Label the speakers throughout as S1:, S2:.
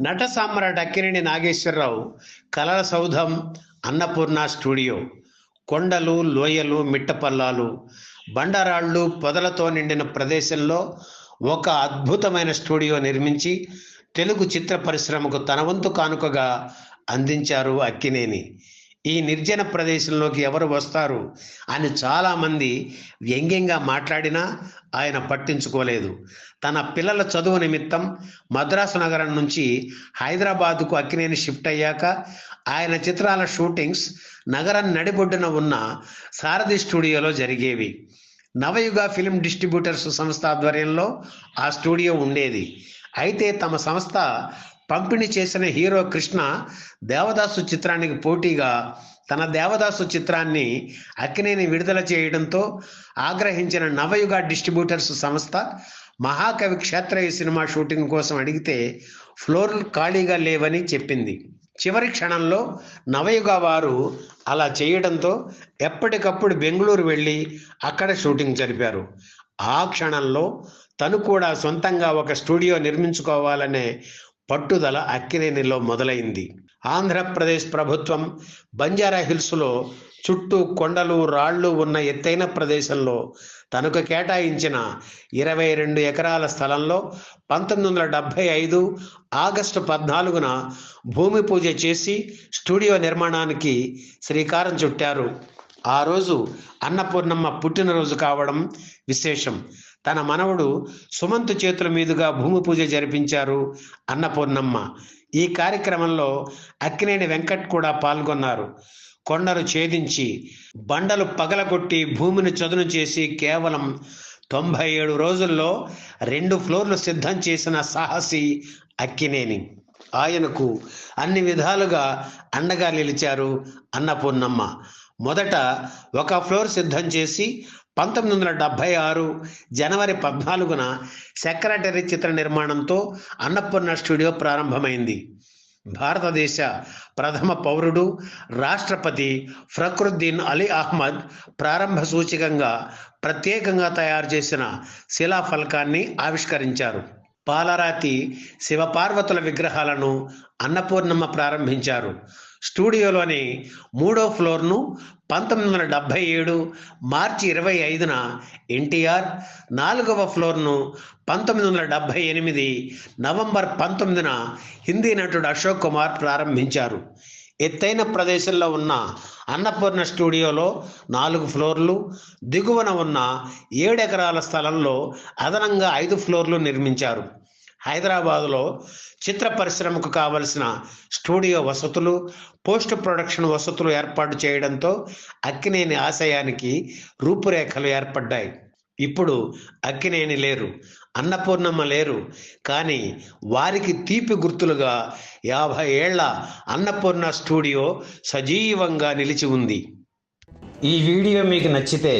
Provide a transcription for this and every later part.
S1: నట సామ్రాట్ అక్కినేని నాగేశ్వరరావు కలల సౌధం అన్నపూర్ణ స్టూడియో కొండలు లోయలు మిట్టపల్లాలు బండరాళ్ళు పొదలతో నిండిన ప్రదేశంలో ఒక అద్భుతమైన స్టూడియో నిర్మించి తెలుగు చిత్ర పరిశ్రమకు తన వంతు కానుకగా అందించారు అక్కినేని. ఈ నిర్జన ప్రదేశంలోకి ఎవరు వస్తారు అని చాలామంది వ్యంగ్యంగా మాట్లాడినా ఆయన పట్టించుకోలేదు. తన పిల్లల చదువు నిమిత్తం మద్రాసు నగరం నుంచి హైదరాబాదుకు అక్కినేని షిఫ్ట్ అయ్యాక ఆయన చిత్రాల షూటింగ్స్ నగరం నడిబొడ్డున ఉన్న సారథి స్టూడియోలో జరిగేవి. నవయుగ ఫిలిం డిస్ట్రిబ్యూటర్స్ సంస్థ ఆధ్వర్యంలో ఆ స్టూడియో ఉండేది. అయితే తమ సంస్థ పంపిణీ చేసిన హీరో కృష్ణ దేవదాసు చిత్రానికి పోటీగా తన దేవదాసు చిత్రాన్ని అక్కినేని విడుదల చేయడంతో ఆగ్రహించిన నవయుగ డిస్ట్రిబ్యూటర్స్ సంస్థ మహాకవి క్షేత్రయ్య సినిమా షూటింగ్ కోసం అడిగితే ఫ్లోర్లు ఖాళీగా లేవని చెప్పింది. చివరి క్షణంలో నవయుగ వారు అలా చేయడంతో ఎప్పటికప్పుడు బెంగళూరు వెళ్ళి అక్కడ షూటింగ్ జరిపారు. ఆ క్షణంలో తను కూడా సొంతంగా ఒక స్టూడియో నిర్మించుకోవాలనే పట్టుదల అక్కినేనిలో మొదలైంది. ఆంధ్రప్రదేశ్ ప్రభుత్వం బంజారా హిల్స్లో చుట్టూ కొండలు రాళ్ళు ఉన్న ఎత్తైన ప్రదేశంలో తనకు కేటాయించిన 22 ఎకరాల స్థలంలో 1975 ఆగస్టు 14న భూమి పూజ చేసి స్టూడియో నిర్మాణానికి శ్రీకారం చుట్టారు. ఆ రోజు అన్నపూర్ణమ్మ పుట్టినరోజు కావడం విశేషం. తన మనవడు సుమంత్ చేతుల మీదుగా భూమి పూజ జరిపించారు అన్నపూర్ణమ్మ. ఈ కార్యక్రమంలో అక్కినేని వెంకట్ కూడా పాల్గొన్నారు. కొండలు ఛేదించి బండలు పగలగొట్టి భూమిని చదును చేసి కేవలం 97 రోజుల్లో 2 ఫ్లోర్లు సిద్ధం చేసిన సాహసి అక్కినేని. ఆయనకు అన్ని విధాలుగా అండగా నిలిచారు అన్నపూర్ణమ్మ. మొదట ఒక ఫ్లోర్ సిద్ధం చేసి 1976 జనవరి 14న సెక్రటరీ చిత్ర నిర్మాణంతో అన్నపూర్ణ స్టూడియో ప్రారంభమైంది. భారతదేశ ప్రథమ పౌరుడు రాష్ట్రపతి ఫక్రుద్దీన్ అలీ అహ్మద్ ప్రారంభ సూచికంగా ప్రత్యేకంగా తయారు చేసిన శిలాఫలకాన్ని ఆవిష్కరించారు. పాలరాతి శివపార్వతుల విగ్రహాలను అన్నపూర్ణమ్మ ప్రారంభించారు. స్టూడియోలోని 3వ ఫ్లోర్ను 1977 మార్చి 25న ఎన్టీఆర్, 4వ ఫ్లోర్ను 1978 నవంబర్ 19న హిందీ నటుడు అశోక్ కుమార్ ప్రారంభించారు. ఎత్తైన ప్రదేశంలో ఉన్న అన్నపూర్ణ స్టూడియోలో 4 ఫ్లోర్లు, దిగువన ఉన్న 7 ఎకరాల స్థలంలో అదనంగా 5 ఫ్లోర్లు నిర్మించారు. హైదరాబాదులో చిత్ర పరిశ్రమకు కావలసిన స్టూడియో వసతులు, పోస్ట్ ప్రొడక్షన్ వసతులు ఏర్పాటు చేయడంతో అక్కినేని ఆశయానికి రూపురేఖలు ఏర్పడ్డాయి. ఇప్పుడు అక్కినేని లేరు, అన్నపూర్ణమ్మ లేరు, కానీ వారికి తీపి గుర్తులుగా 50 ఏళ్ల అన్నపూర్ణ స్టూడియో సజీవంగా నిలిచి ఉంది. ఈ వీడియో మీకు నచ్చితే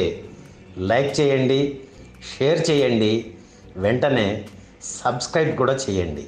S1: లైక్ చేయండి, షేర్ చేయండి, వెంటనే సబ్స్క్రైబ్ కూడా చేయండి.